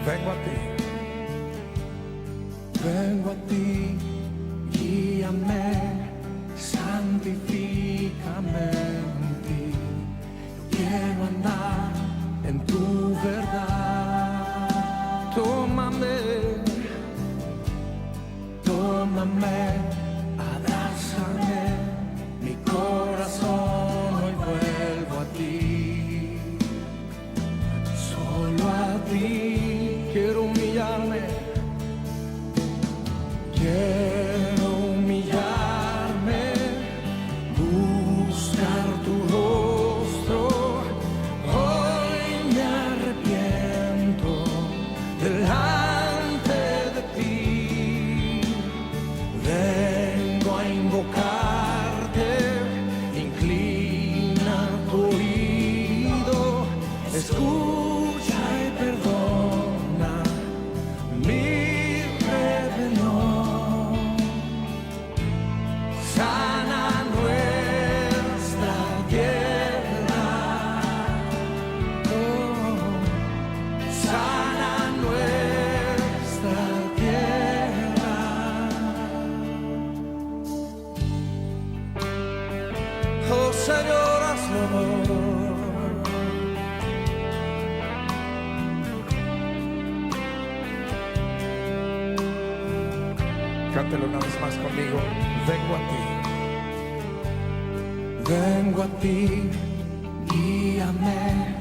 Vengo a ti, guíame, santifícame en ti. Yo quiero andar en tu verdad. Tómame, abrázame, mi corazón hoy vuelvo a ti. Solo a ti quiero humillarme. Quiero humillarme, buscar tu rostro. Hoy me arrepiento delante de ti. Vengo a invocarte, inclina tu oído, escucha y perdona mi rebelión. Sana nuestra tierra, sana nuestra tierra. Oh Señor, hazlo. Cántelo una vez más conmigo. Vengo a ti, guíame,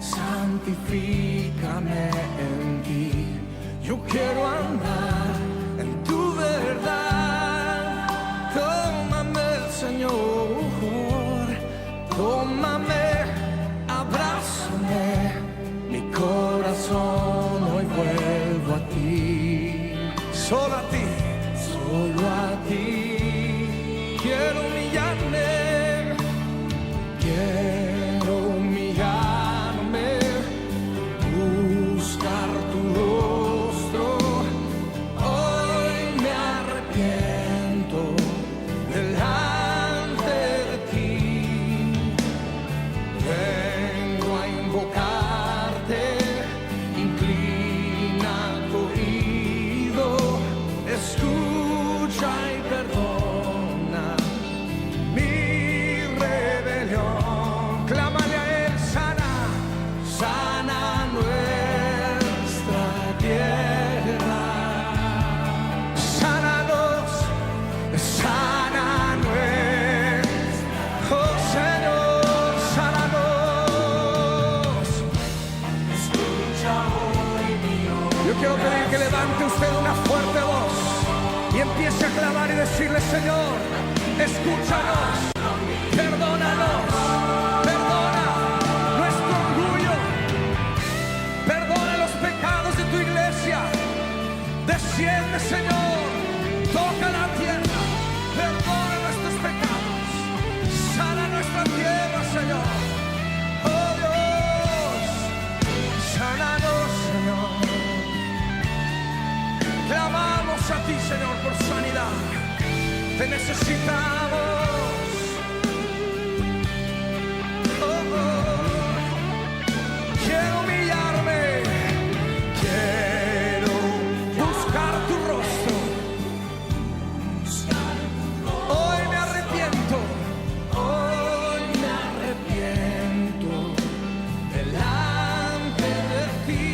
santifícame en ti. Yo quiero andar en tu verdad. Tómame, Señor, tómame, abrázame, mi corazón hoy vuelvo a ti. Solo a ti. Solo a ti quiero humillarme, buscar tu rostro. Hoy me arrepiento delante de ti. Vengo a invocarte, inclina tu oído, escucha y perdona mi rebelión. Clámale a Él, sana, sana nuestra tierra. Sánanos, sana nuestra, oh Señor, sánanos. Escucha hoy mi oración. Yo quiero pedir que levante usted una fuerte voz y empiece a clamar y decirle: Señor, escúchanos, perdónanos, perdona nuestro orgullo, perdona los pecados de tu iglesia. Desciende, Señor, toca la tierra, perdona nuestros pecados, sana nuestra tierra, Señor. Oh Dios, sánanos, Señor. Clamamos a ti, Señor, por sanidad. Te necesitamos. Quiero humillarme, quiero buscar tu rostro. Hoy me arrepiento delante de ti.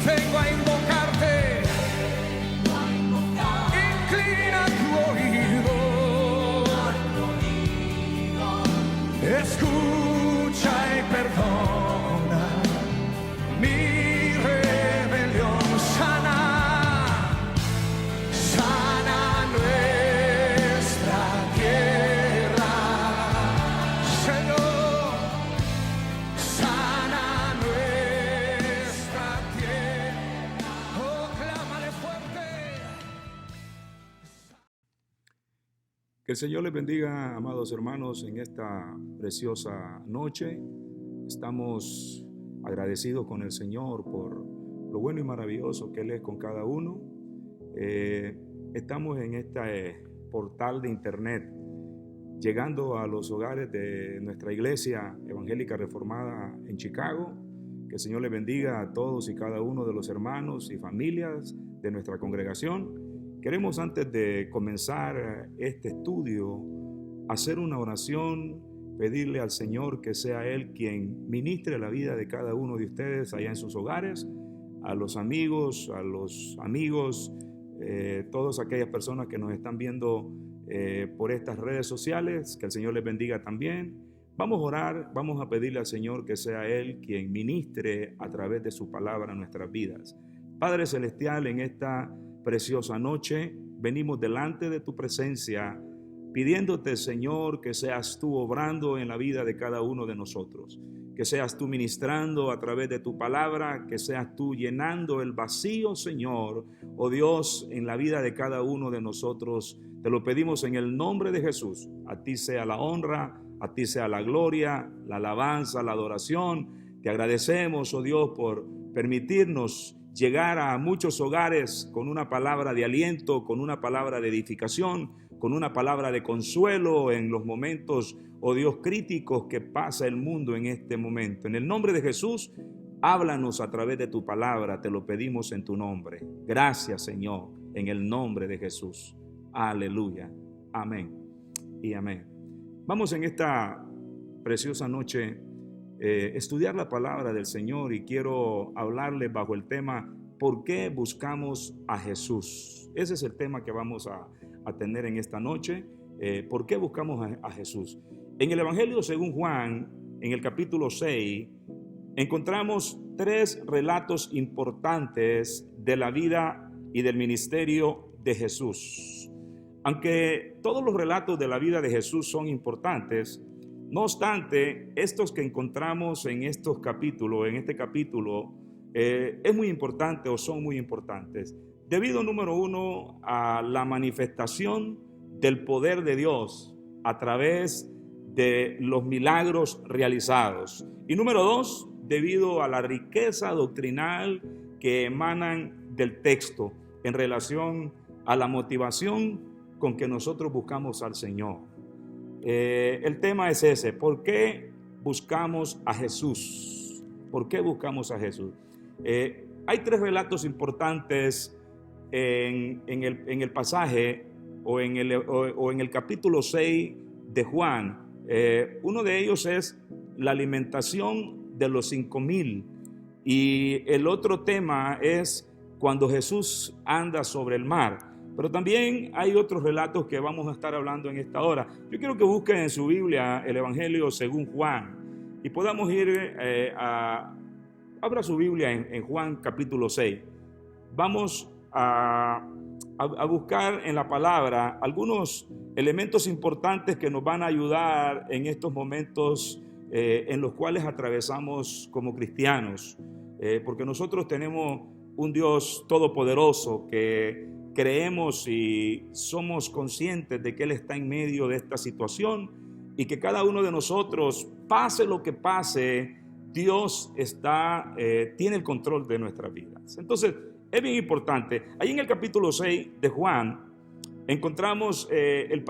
Vengo a invocarte, inclina tu oído, escucha y perdona mi rebelión. Sana, sana nuestra tierra, Señor, sana nuestra tierra. Oh, clámale fuerte. Que el Señor les bendiga, amados hermanos, en esta preciosa noche. Estamos agradecidos con el Señor por lo bueno y maravilloso que Él es con cada uno. Estamos en este portal de internet, llegando a los hogares de nuestra iglesia evangélica reformada en Chicago, Que el Señor le bendiga a todos y cada uno de los hermanos y familias de nuestra congregación. Queremos, antes de comenzar este estudio, hacer una oración, pedirle al Señor que sea Él quien ministre la vida de cada uno de ustedes allá en sus hogares, a los amigos, todas aquellas personas que nos están viendo por estas redes sociales, que el Señor les bendiga también. Vamos a orar, vamos a pedirle al Señor que sea Él quien ministre a través de su palabra en nuestras vidas. Padre Celestial, en esta preciosa noche venimos delante de tu presencia, pidiéndote, Señor, que seas tú obrando en la vida de cada uno de nosotros, que seas tú ministrando a través de tu palabra, que seas tú llenando el vacío, Señor, oh Dios, en la vida de cada uno de nosotros. Te lo pedimos en el nombre de Jesús. A ti sea la honra, a ti sea la gloria, la alabanza, la adoración. Te agradecemos, oh Dios, por permitirnos llegar a muchos hogares con una palabra de aliento, con una palabra de edificación, con una palabra de consuelo en los momentos, oh Dios, críticos que pasa el mundo en este momento. En el nombre de Jesús, háblanos a través de tu palabra, te lo pedimos en tu nombre. Gracias, Señor, en el nombre de Jesús. Aleluya. Amén y amén. Vamos en esta preciosa noche estudiar la palabra del Señor, y quiero hablarles bajo el tema ¿por qué buscamos a Jesús? Ese es el tema que vamos a tener en esta noche. ¿Por qué buscamos a Jesús? En el Evangelio según Juan, en el capítulo 6, encontramos 3 relatos importantes de la vida y del ministerio de Jesús. Aunque todos los relatos de la vida de Jesús son importantes, no obstante, estos que encontramos en estos capítulos, en este capítulo, es muy importante o son muy importantes, debido, número 1, a la manifestación del poder de Dios a través de los milagros realizados. Y número 2, debido a la riqueza doctrinal que emanan del texto en relación a la motivación con que nosotros buscamos al Señor. El tema es ese: ¿por qué buscamos a Jesús? ¿Por qué buscamos a Jesús? Hay 3 relatos importantes en el pasaje o en el capítulo 6 de Juan. Uno de ellos es la alimentación de los 5,000, y el otro tema es cuando Jesús anda sobre el mar. Pero también hay otros relatos que vamos a estar hablando en esta hora. Yo quiero que busquen en su Biblia el Evangelio según Juan y podamos ir abra su Biblia en Juan capítulo 6. Vamos a buscar en la palabra algunos elementos importantes que nos van a ayudar en estos momentos en los cuales atravesamos como cristianos, porque nosotros tenemos un Dios todopoderoso que creemos y somos conscientes de que Él está en medio de esta situación, y que cada uno de nosotros, pase lo que pase, Dios tiene el control de nuestras vidas. Entonces, es bien importante. Ahí en el capítulo 6 de Juan encontramos el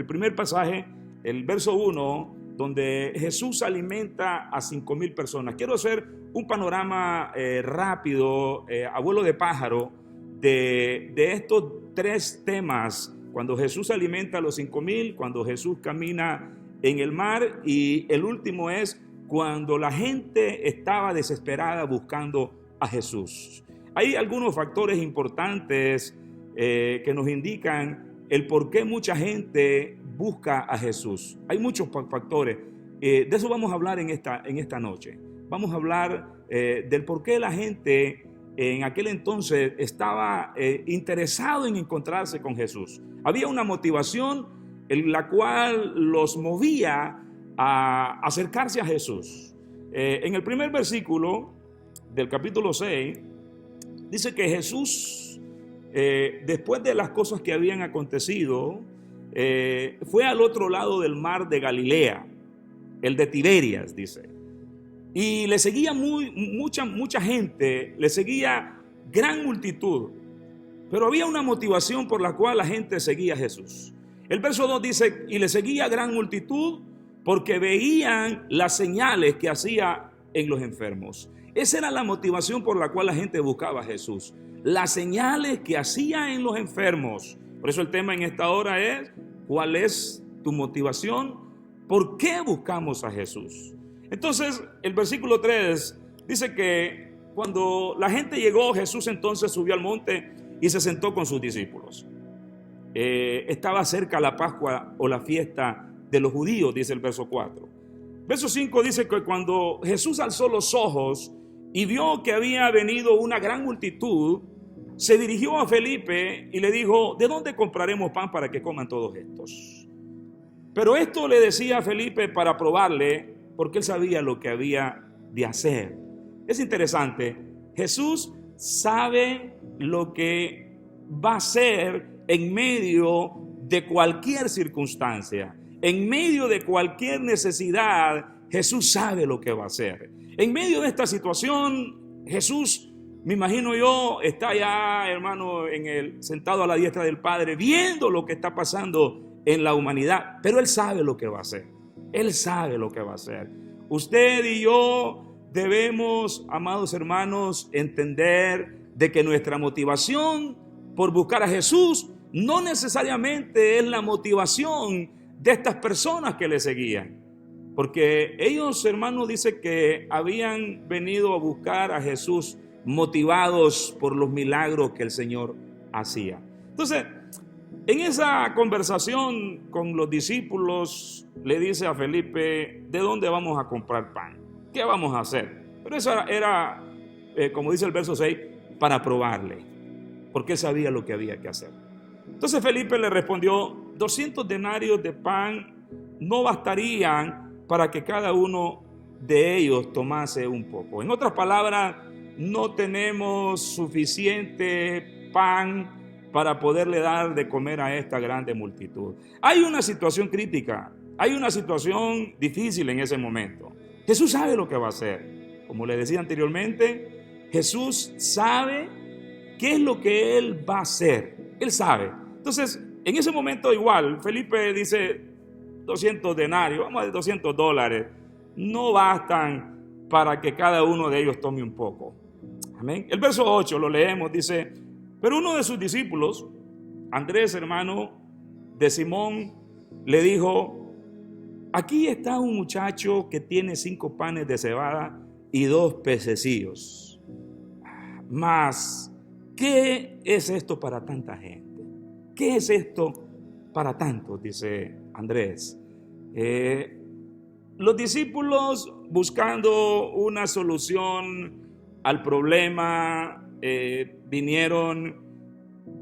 primer pasaje, el verso 1, donde Jesús alimenta a 5,000 personas. Quiero hacer un panorama rápido, abuelo de pájaro, de estos 3 temas: cuando Jesús alimenta a los 5,000, cuando Jesús camina en el mar, y el último es cuando la gente estaba desesperada buscando a Jesús. Hay algunos factores importantes que nos indican el por qué mucha gente busca a Jesús. Hay muchos factores. De eso vamos a hablar en esta noche. Vamos a hablar del por qué la gente en aquel entonces estaba interesado en encontrarse con Jesús. Había una motivación en la cual los movía a acercarse a Jesús. En el primer versículo del capítulo 6 dice que Jesús, después de las cosas que habían acontecido, fue al otro lado del mar de Galilea, el de Tiberias, dice. Y le seguía mucha gente, le seguía gran multitud. Pero había una motivación por la cual la gente seguía a Jesús. El verso 2 dice: y le seguía gran multitud porque veían las señales que hacía en los enfermos. Esa era la motivación por la cual la gente buscaba a Jesús. Las señales que hacía en los enfermos. Por eso el tema en esta hora es: ¿cuál es tu motivación? ¿Por qué buscamos a Jesús? Entonces, el versículo 3 dice que cuando la gente llegó, Jesús entonces subió al monte y se sentó con sus discípulos. Estaba cerca la Pascua o la fiesta de los judíos, dice el verso 4. Verso 5 dice que cuando Jesús alzó los ojos y vio que había venido una gran multitud, se dirigió a Felipe y le dijo: ¿de dónde compraremos pan para que coman todos estos? Pero esto le decía a Felipe para probarle, porque él sabía lo que había de hacer. Es interesante, Jesús sabe lo que va a hacer en medio de cualquier circunstancia, en medio de cualquier necesidad. Jesús sabe lo que va a hacer. En medio de esta situación, Jesús, me imagino yo, está allá, hermano, sentado a la diestra del Padre, viendo lo que está pasando en la humanidad, pero Él sabe lo que va a hacer. Él sabe lo que va a hacer. Usted y yo debemos, amados hermanos, entender de que nuestra motivación por buscar a Jesús no necesariamente es la motivación de estas personas que le seguían. Porque ellos, hermanos, dice que habían venido a buscar a Jesús motivados por los milagros que el Señor hacía. Entonces, en esa conversación con los discípulos, le dice a Felipe: ¿de dónde vamos a comprar pan? ¿Qué vamos a hacer? Pero eso era como dice el verso 6, para probarle, porque él sabía lo que había que hacer. Entonces Felipe le respondió: 200 denarios de pan no bastarían para que cada uno de ellos tomase un poco. En otras palabras, no tenemos suficiente pan para poderle dar de comer a esta grande multitud. Hay una situación crítica, hay una situación difícil en ese momento. Jesús sabe lo que va a hacer. Como le decía anteriormente, Jesús sabe qué es lo que Él va a hacer. Él sabe. Entonces, en ese momento igual, Felipe dice: 200 denarios, vamos a decir $200, no bastan para que cada uno de ellos tome un poco. Amén. El verso 8 lo leemos, dice: pero uno de sus discípulos, Andrés, hermano de Simón, le dijo: aquí está un muchacho que tiene 5 panes de cebada y 2 pececillos. Mas, ¿qué es esto para tanta gente? ¿Qué es esto para tantos? Dice Andrés. Los discípulos, buscando una solución al problema, vinieron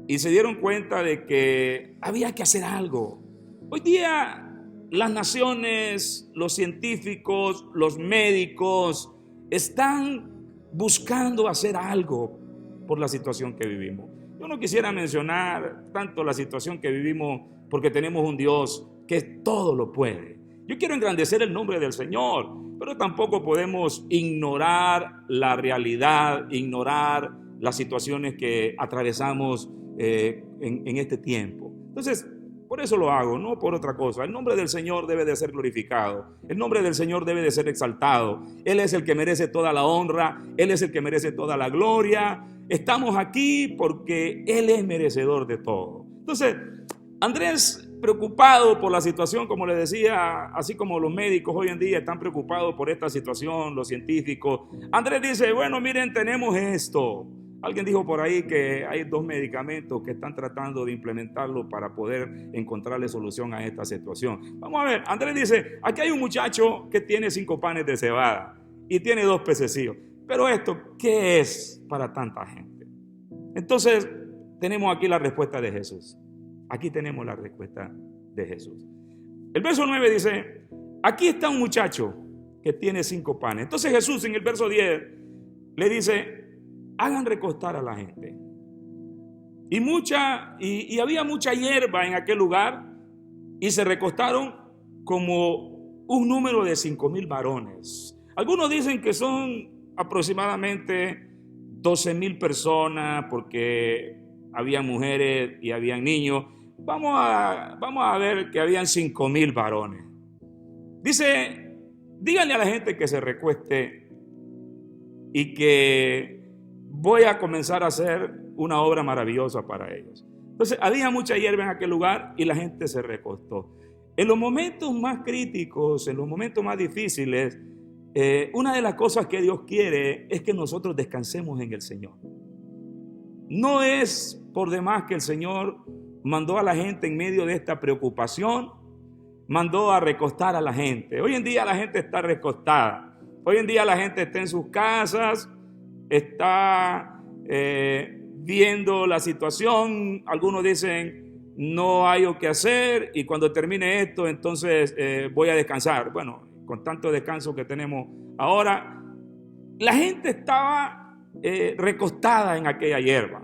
y se dieron cuenta de que había que hacer algo. Hoy día las naciones, los científicos, los médicos están buscando hacer algo por la situación que vivimos. Yo no quisiera mencionar tanto la situación que vivimos porque tenemos un Dios que todo lo puede. Yo quiero engrandecer el nombre del Señor, pero tampoco podemos ignorar la realidad, ignorar las situaciones que atravesamos en este tiempo. Entonces, por eso lo hago, no por otra cosa. El nombre del Señor debe de ser glorificado. El nombre del Señor debe de ser exaltado. Él es el que merece toda la honra. Él es el que merece toda la gloria. Estamos aquí porque Él es merecedor de todo. Entonces, Andrés, preocupado por la situación, como le decía, así como los médicos hoy en día están preocupados por esta situación, los científicos. Andrés dice: bueno, miren, tenemos esto. Alguien dijo por ahí que hay 2 medicamentos que están tratando de implementarlo para poder encontrarle solución a esta situación. Vamos a ver, Andrés dice: aquí hay un muchacho que tiene 5 panes de cebada y tiene 2 pececillos. Pero esto, ¿qué es para tanta gente? Entonces, tenemos aquí la respuesta de Jesús. Aquí tenemos la respuesta de Jesús. El verso 9 dice: aquí está un muchacho que tiene 5 panes. Entonces Jesús en el verso 10 le dice: hagan recostar a la gente. Y había mucha hierba en aquel lugar, y se recostaron como un número de 5,000 varones. Algunos dicen que son aproximadamente 12,000 personas, porque había mujeres y habían niños. Vamos a ver que habían 5,000 varones. Dice: díganle a la gente que se recueste y que voy a comenzar a hacer una obra maravillosa para ellos. Entonces había mucha hierba en aquel lugar y la gente se recostó. En los momentos más críticos, en los momentos más difíciles, una de las cosas que Dios quiere es que nosotros descansemos en el Señor. No es por demás que el Señor mandó a la gente en medio de esta preocupación, mandó a recostar a la gente. Hoy en día la gente está recostada. Hoy en día la gente está en sus casas, está viendo la situación. Algunos dicen, no hay o qué hacer, y cuando termine esto, entonces voy a descansar. Bueno, con tanto descanso que tenemos ahora, la gente estaba recostada en aquella hierba.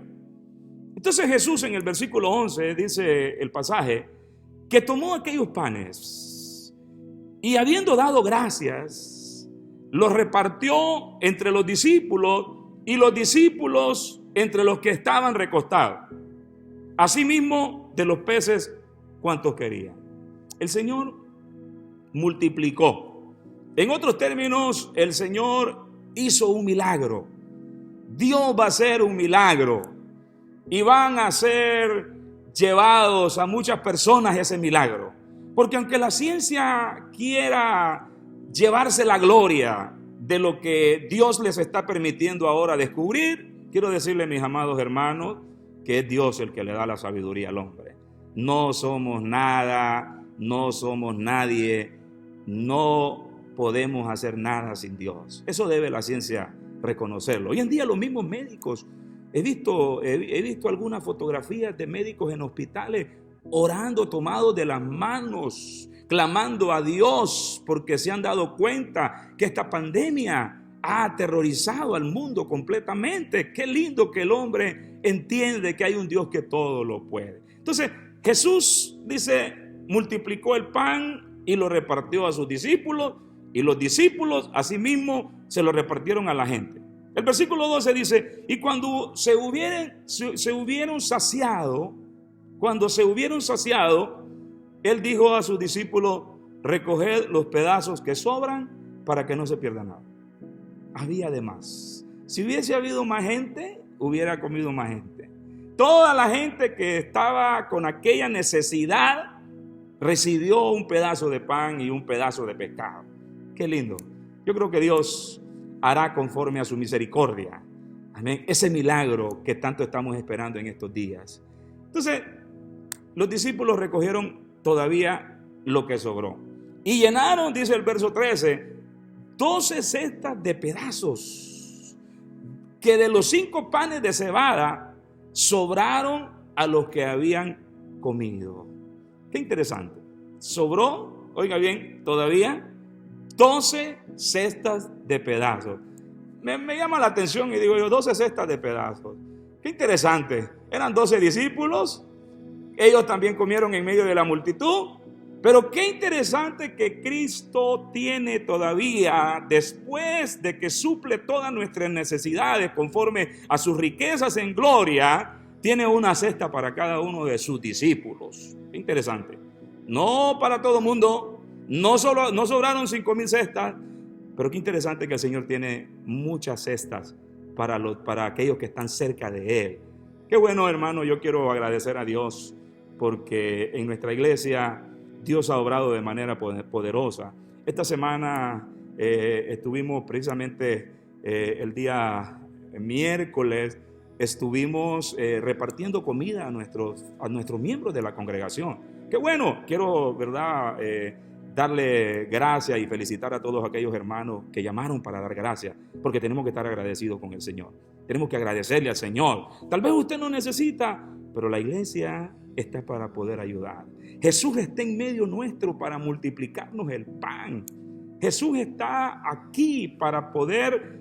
Entonces Jesús, en el versículo 11, dice el pasaje, que tomó aquellos panes y, habiendo dado gracias, los repartió entre los discípulos, y los discípulos entre los que estaban recostados. Asimismo, de los peces, cuantos querían. El Señor multiplicó. En otros términos, el Señor hizo un milagro. Dios va a hacer un milagro y van a ser llevados a muchas personas ese milagro. Porque aunque la ciencia quiera llevarse la gloria de lo que Dios les está permitiendo ahora descubrir, quiero decirle, mis amados hermanos, que es Dios el que le da la sabiduría al hombre. No somos nada, no somos nadie, no podemos hacer nada sin Dios. Eso debe la ciencia reconocerlo. Hoy en día los mismos médicos, he visto algunas fotografías de médicos en hospitales orando, tomados de las manos, clamando a Dios, porque se han dado cuenta que esta pandemia ha aterrorizado al mundo completamente. Qué lindo que el hombre entiende que hay un Dios que todo lo puede. Entonces Jesús dice, multiplicó el pan y lo repartió a sus discípulos, y los discípulos asimismo se lo repartieron a la gente. El versículo 12 dice, y cuando se hubieron saciado, él dijo a sus discípulos, recoged los pedazos que sobran para que no se pierda nada. Había de más. Si hubiese habido más gente, hubiera comido más gente. Toda la gente que estaba con aquella necesidad recibió un pedazo de pan y un pedazo de pescado. Qué lindo. Yo creo que Dios hará conforme a su misericordia. Amén. Ese milagro que tanto estamos esperando en estos días. Entonces, los discípulos recogieron todavía lo que sobró. Y llenaron, dice el verso 13, 12 cestas de pedazos, que de los 5 panes de cebada sobraron a los que habían comido. Qué interesante. Sobró, oiga bien, todavía 12 cestas de pedazos. Me llama la atención y digo yo, 12 cestas de pedazos. Qué interesante. Eran 12 discípulos. Ellos también comieron en medio de la multitud. Pero qué interesante que Cristo tiene todavía, después de que suple todas nuestras necesidades conforme a sus riquezas en gloria, tiene una cesta para cada uno de sus discípulos. Qué interesante. No para todo el mundo, no sobraron 5,000 cestas, pero qué interesante que el Señor tiene muchas cestas para aquellos que están cerca de Él. Qué bueno, hermano, yo quiero agradecer a Dios porque en nuestra iglesia Dios ha obrado de manera poderosa. Esta semana estuvimos precisamente el día miércoles, estuvimos repartiendo comida a nuestros miembros de la congregación. Qué bueno, quiero, ¿verdad?, darle gracias y felicitar a todos aquellos hermanos que llamaron para dar gracias, porque tenemos que estar agradecidos con el Señor. Tenemos que agradecerle al Señor. Tal vez usted no necesita, pero la iglesia está para poder ayudar. Jesús está en medio nuestro para multiplicarnos el pan. Jesús está aquí para poder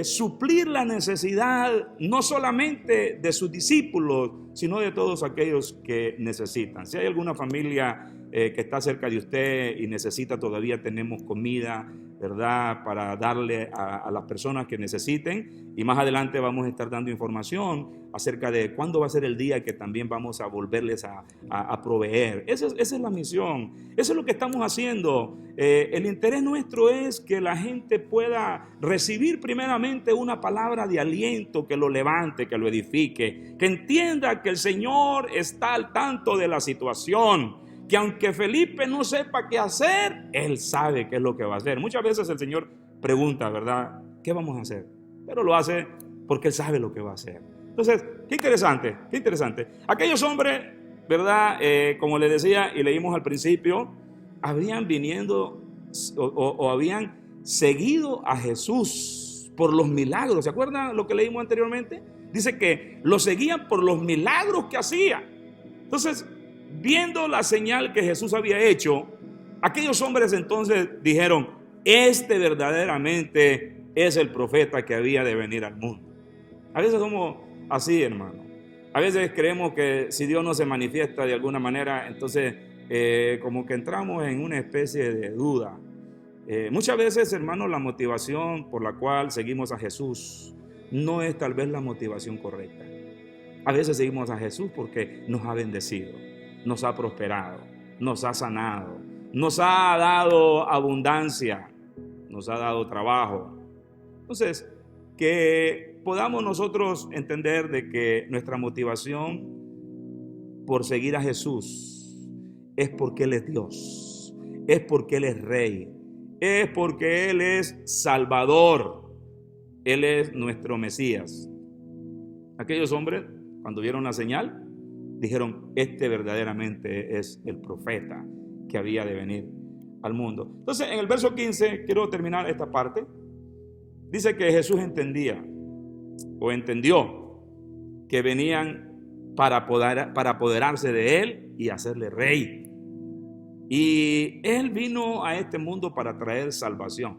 suplir la necesidad no solamente de sus discípulos, sino de todos aquellos que necesitan. Si hay alguna familia que está cerca de usted y necesita, todavía tenemos comida ¿verdad? Para darle a las personas que necesiten, y más adelante vamos a estar dando información acerca de cuándo va a ser el día que también vamos a volverles a proveer. Esa es la misión, eso es lo que estamos haciendo. El interés nuestro es que la gente pueda recibir primeramente una palabra de aliento que lo levante, que lo edifique, que entienda que el Señor está al tanto de la situación, que aunque Felipe no sepa qué hacer, él sabe qué es lo que va a hacer. Muchas veces el Señor pregunta, ¿verdad? ¿Qué vamos a hacer? Pero lo hace porque él sabe lo que va a hacer. Entonces, qué interesante, qué interesante. Aquellos hombres, ¿verdad? Como les decía y leímos al principio, habían viniendo o habían seguido a Jesús por los milagros. ¿Se acuerdan lo que leímos anteriormente? Dice que lo seguían por los milagros que hacía. Entonces, viendo la señal que Jesús había hecho, aquellos hombres entonces dijeron: este verdaderamente es el profeta que había de venir al mundo. A veces somos así, hermano. A veces creemos que si Dios no se manifiesta de alguna manera, entonces como que entramos en una especie de duda. Muchas veces, hermano, la motivación por la cual seguimos a Jesús no es tal vez la motivación correcta. A veces seguimos a Jesús porque nos ha bendecido, nos ha prosperado, nos ha sanado, nos ha dado abundancia, nos ha dado trabajo. Entonces, que podamos nosotros entender de que nuestra motivación por seguir a Jesús es porque Él es Dios, es porque Él es Rey, es porque Él es Salvador, Él es nuestro Mesías. Aquellos hombres, cuando vieron la señal, dijeron: este verdaderamente es el profeta que había de venir al mundo. Entonces, en el verso 15, quiero terminar esta parte. Dice que Jesús entendía o entendió que venían para apoderarse de Él y hacerle rey. Y Él vino a este mundo para traer salvación.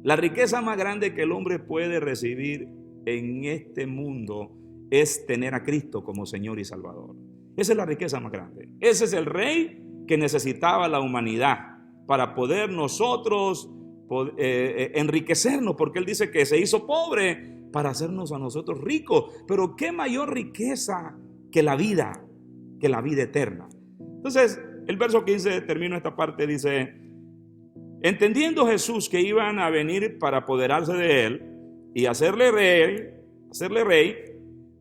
La riqueza más grande que el hombre puede recibir en este mundo es tener a Cristo como Señor y Salvador. Esa es la riqueza más grande. Ese es el rey que necesitaba la humanidad para poder nosotros enriquecernos, porque Él dice que se hizo pobre para hacernos a nosotros ricos. Pero qué mayor riqueza que la vida eterna. Entonces, el verso 15, termino esta parte, dice: entendiendo Jesús que iban a venir para apoderarse de Él y hacerle rey,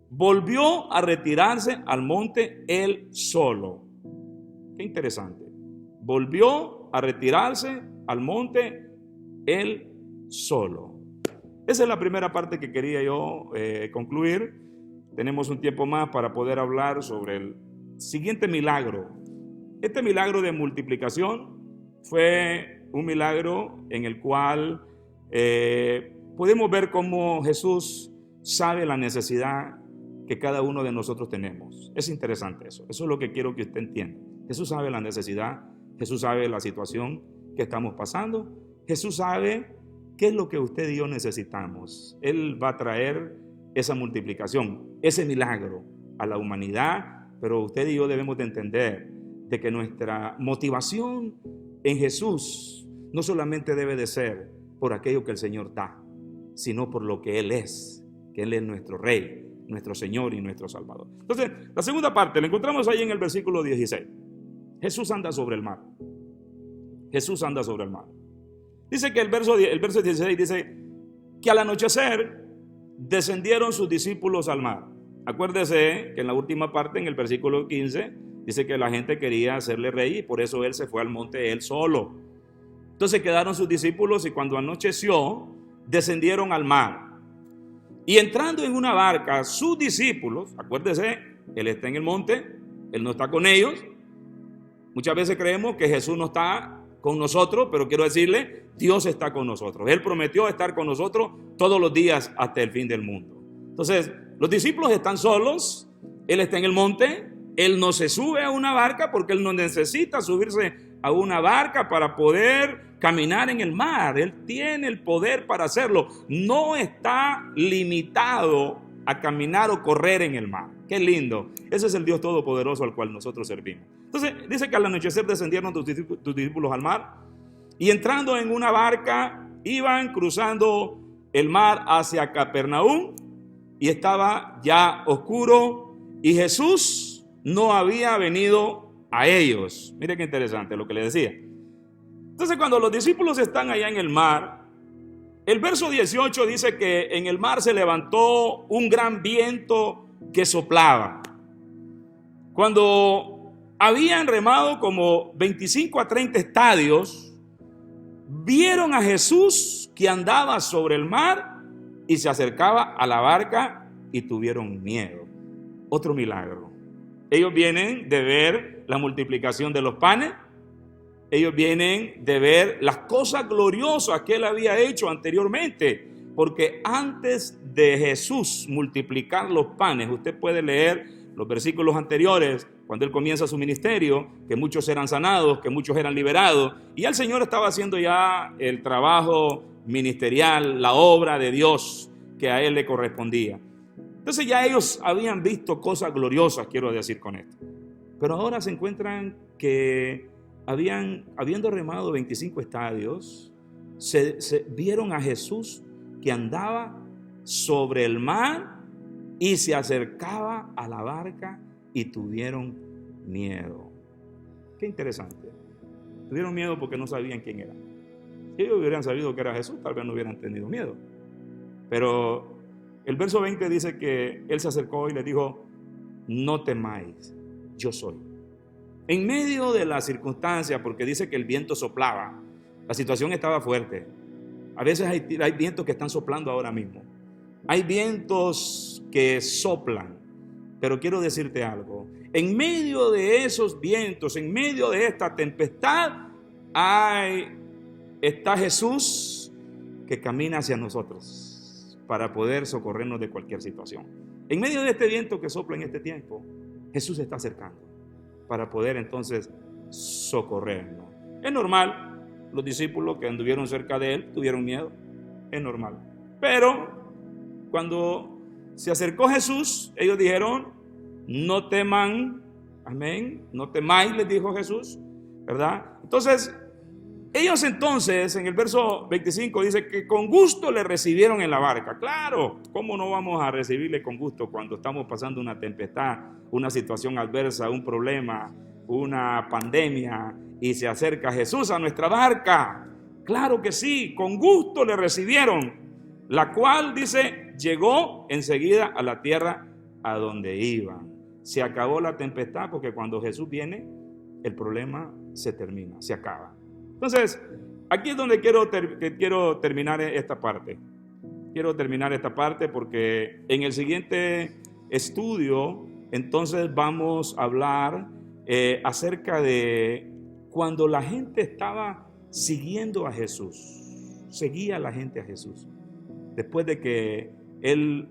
volvió a retirarse al monte Él solo. Qué interesante. Volvió a retirarse al monte Él solo. Esa es la primera parte que quería yo concluir. Tenemos un tiempo más para poder hablar sobre el siguiente milagro. Este milagro de multiplicación fue un milagro en el cual podemos ver cómo Jesús sabe la necesidad que cada uno de nosotros tenemos. Es interesante eso. Eso es lo que quiero que usted entienda. Jesús sabe la necesidad, Jesús sabe la situación que estamos pasando, Jesús sabe qué es lo que usted y yo necesitamos. Él va a traer esa multiplicación, ese milagro a la humanidad, pero usted y yo debemos de entender de que nuestra motivación en Jesús no solamente debe de ser por aquello que el Señor da, sino por lo que Él es, que Él es nuestro Rey, nuestro Señor y nuestro Salvador. Entonces, la segunda parte la encontramos ahí en el versículo 16. Jesús anda sobre el mar. Jesús anda sobre el mar. Dice que el verso 16 dice que al anochecer descendieron sus discípulos al mar. Acuérdese que en la última parte, en el versículo 15, dice que la gente quería hacerle rey y por eso Él se fue al monte Él solo. Entonces quedaron sus discípulos y cuando anocheció, descendieron al mar. Y entrando en una barca, sus discípulos, acuérdese, Él está en el monte, Él no está con ellos. Muchas veces creemos que Jesús no está con nosotros, pero quiero decirle, Dios está con nosotros. Él prometió estar con nosotros todos los días hasta el fin del mundo. Entonces, los discípulos están solos, Él está en el monte, Él no se sube a una barca porque Él no necesita subirse a una barca para poder caminar en el mar. Él tiene el poder para hacerlo. No está limitado a caminar o correr en el mar. Qué lindo. Ese es el Dios todopoderoso al cual nosotros servimos. Entonces dice que al anochecer descendieron tus discípulos al mar y entrando en una barca, iban cruzando el mar hacia Capernaum, y estaba ya oscuro, y Jesús no había venido a ellos. Mire qué interesante lo que le decía. Entonces, cuando los discípulos están allá en el mar, el verso 18 dice que en el mar se levantó un gran viento que soplaba. Cuando habían remado como 25 a 30 estadios, vieron a Jesús que andaba sobre el mar y se acercaba a la barca y tuvieron miedo. Otro milagro. Ellos vienen de ver la multiplicación de los panes. Ellos vienen de ver las cosas gloriosas que él había hecho anteriormente. Porque antes de Jesús multiplicar los panes, usted puede leer los versículos anteriores, cuando él comienza su ministerio, que muchos eran sanados, que muchos eran liberados, y el Señor estaba haciendo ya el trabajo ministerial, la obra de Dios que a él le correspondía. Entonces ya ellos habían visto cosas gloriosas, quiero decir con esto. Pero ahora se encuentran que habiendo remado 25 estadios, se vieron a Jesús que andaba sobre el mar y se acercaba a la barca y tuvieron miedo. Qué interesante. Tuvieron miedo porque no sabían quién era. Si ellos hubieran sabido que era Jesús, tal vez no hubieran tenido miedo. Pero el verso 20 dice que él se acercó y les dijo: no temáis, yo soy. En medio de la circunstancia, porque dice que el viento soplaba, la situación estaba fuerte. A veces hay vientos que están soplando ahora mismo. Hay vientos que soplan. Pero quiero decirte algo. En medio de esos vientos, en medio de esta tempestad, está Jesús que camina hacia nosotros para poder socorrernos de cualquier situación. En medio de este viento que sopla en este tiempo, Jesús se está acercando para poder entonces socorrernos. Es normal, los discípulos que anduvieron cerca de él tuvieron miedo, es normal. Pero cuando se acercó Jesús, ellos dijeron: no teman, amén, no temáis, les dijo Jesús, ¿verdad? Entonces, ellos entonces, en el verso 25 dice que con gusto le recibieron en la barca. Claro, ¿cómo no vamos a recibirle con gusto cuando estamos pasando una tempestad, una situación adversa, un problema, una pandemia, y se acerca Jesús a nuestra barca? Claro que sí, con gusto le recibieron, la cual, dice, llegó enseguida a la tierra a donde iban. Se acabó la tempestad, porque cuando Jesús viene, el problema se termina, se acaba. Entonces, aquí es donde quiero terminar esta parte. Quiero terminar esta parte porque en el siguiente estudio, entonces vamos a hablar acerca de cuando la gente estaba siguiendo a Jesús. Seguía la gente a Jesús. Después de que él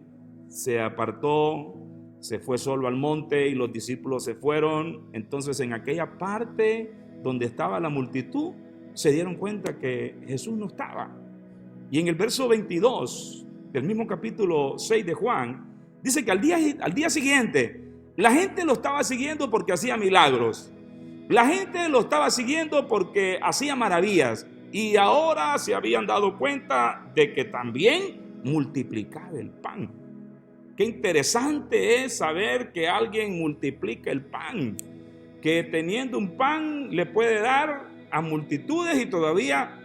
se apartó, se fue solo al monte y los discípulos se fueron, entonces en aquella parte donde estaba la multitud, se dieron cuenta que Jesús no estaba. Y en el verso 22 del mismo capítulo 6 de Juan, dice que al día siguiente, la gente lo estaba siguiendo porque hacía milagros. La gente lo estaba siguiendo porque hacía maravillas. Y ahora se habían dado cuenta de que también multiplicaba el pan. Qué interesante es saber que alguien multiplica el pan. Que teniendo un pan le puede dar a multitudes y todavía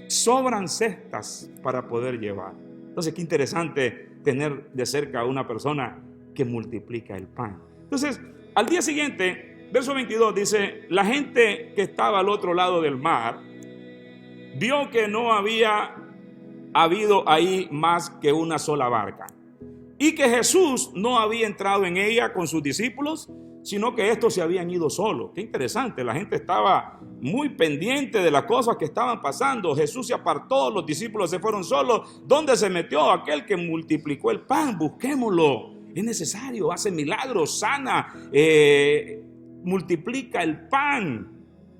sobran cestas para poder llevar. Entonces, qué interesante tener de cerca a una persona que multiplica el pan. Entonces, al día siguiente, verso 22 dice: la gente que estaba al otro lado del mar vio que no había habido ahí más que una sola barca y que Jesús no había entrado en ella con sus discípulos, sino que estos se habían ido solos. Qué interesante, la gente estaba muy pendiente de las cosas que estaban pasando. Jesús se apartó, los discípulos se fueron solos. ¿Dónde se metió aquel que multiplicó el pan? Busquémoslo, es necesario, hace milagros, sana, multiplica el pan.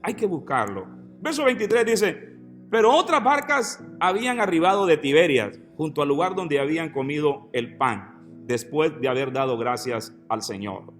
Hay que buscarlo. Verso 23 dice: pero otras barcas habían arribado de Tiberias, junto al lugar donde habían comido el pan, después de haber dado gracias al Señor.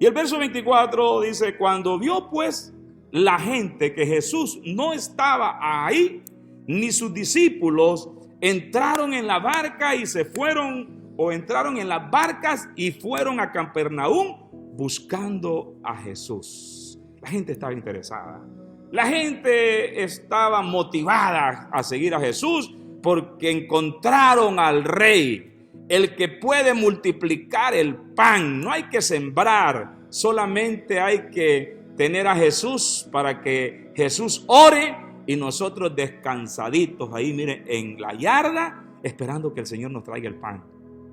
Y el verso 24 dice: cuando vio pues la gente que Jesús no estaba ahí, ni sus discípulos, entraron en la barca y se fueron, o entraron en las barcas y fueron a Capernaum buscando a Jesús. La gente estaba interesada. La gente estaba motivada a seguir a Jesús porque encontraron al Rey, el que puede multiplicar el pan. No hay que sembrar, solamente hay que tener a Jesús para que Jesús ore y nosotros descansaditos ahí, miren, en la yarda, esperando que el Señor nos traiga el pan.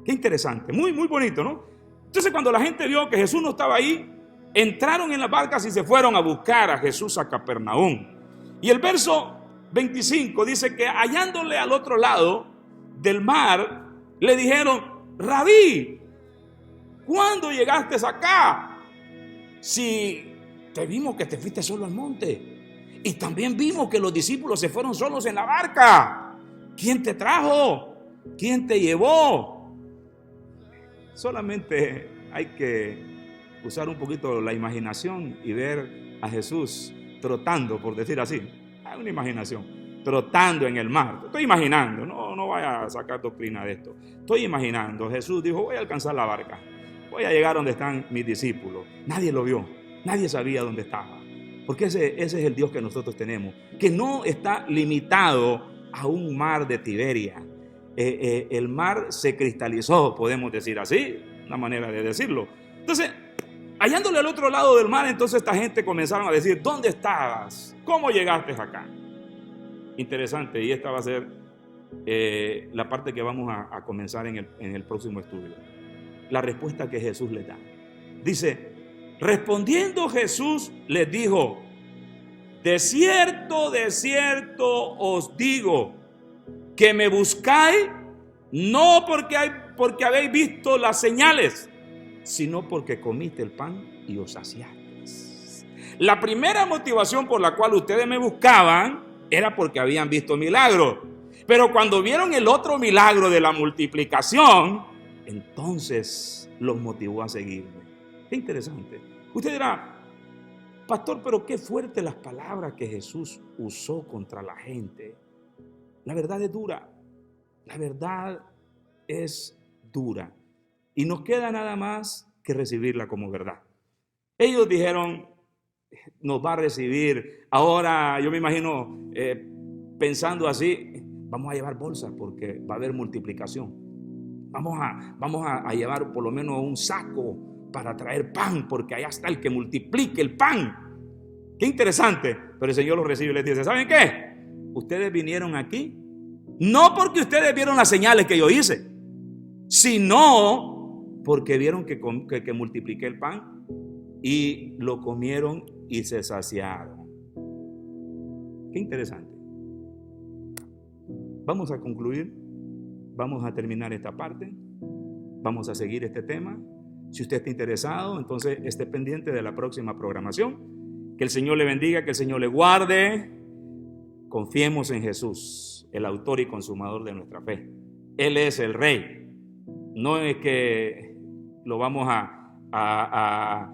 Qué interesante, muy, muy bonito, ¿no? Entonces, cuando la gente vio que Jesús no estaba ahí, entraron en las barcas y se fueron a buscar a Jesús a Capernaum. Y el verso 25 dice que hallándole al otro lado del mar, le dijeron: Rabí, ¿cuándo llegaste acá? Si te vimos que te fuiste solo al monte, y también vimos que los discípulos se fueron solos en la barca. ¿Quién te trajo? ¿Quién te llevó? Solamente hay que usar un poquito la imaginación y ver a Jesús trotando, por decir así. Hay una imaginación, trotando en el mar. Estoy imaginando, no vaya a sacar doctrina de esto. Estoy imaginando. Jesús dijo: voy a alcanzar la barca, voy a llegar donde están mis discípulos. Nadie lo vio, nadie sabía dónde estaba. Porque ese es el Dios que nosotros tenemos, que no está limitado a un mar de Tiberia. El mar se cristalizó, podemos decir así, una manera de decirlo. Entonces, hallándole al otro lado del mar, entonces esta gente comenzaron a decir: ¿dónde estabas? ¿Cómo llegaste acá? Interesante, y esta va a ser la parte que vamos a comenzar en el próximo estudio. La respuesta que Jesús les da. Dice: respondiendo Jesús les dijo: de cierto os digo, que me buscáis no porque habéis visto las señales, sino porque comiste el pan y os saciasteis. La primera motivación por la cual ustedes me buscaban era porque habían visto milagros. Pero cuando vieron el otro milagro de la multiplicación, entonces los motivó a seguirme. Qué interesante. Usted dirá: pastor, pero qué fuertes las palabras que Jesús usó contra la gente. La verdad es dura. La verdad es dura. Y nos queda nada más que recibirla como verdad. Ellos dijeron: nos va a recibir. Ahora yo me imagino pensando así: vamos a llevar bolsas porque va a haber multiplicación. Vamos a llevar por lo menos un saco para traer pan, porque allá está el que multiplique el pan. Qué interesante. Pero el Señor los recibe y les dice: ¿saben qué? Ustedes vinieron aquí no porque ustedes vieron las señales que yo hice, sino porque vieron que multipliqué el pan y lo comieron y se saciaron. Qué interesante. Vamos a concluir, vamos a terminar esta parte, vamos a seguir este tema. Si usted está interesado, entonces esté pendiente de la próxima programación. Que el Señor le bendiga, que el Señor le guarde. Confiemos en Jesús, el autor y consumador de nuestra fe. Él es el Rey. No es que lo vamos a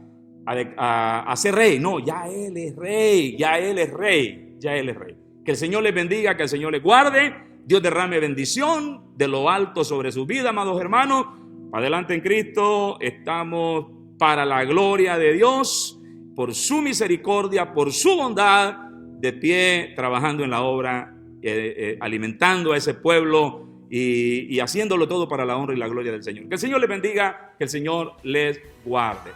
hacer rey. No, ya Él es Rey, ya Él es Rey, ya Él es Rey. Que el Señor les bendiga, que el Señor les guarde. Dios derrame bendición de lo alto sobre su vida, amados hermanos. Adelante en Cristo, estamos para la gloria de Dios, por su misericordia, por su bondad, de pie, trabajando en la obra, alimentando a ese pueblo y haciéndolo todo para la honra y la gloria del Señor. Que el Señor les bendiga, que el Señor les guarde.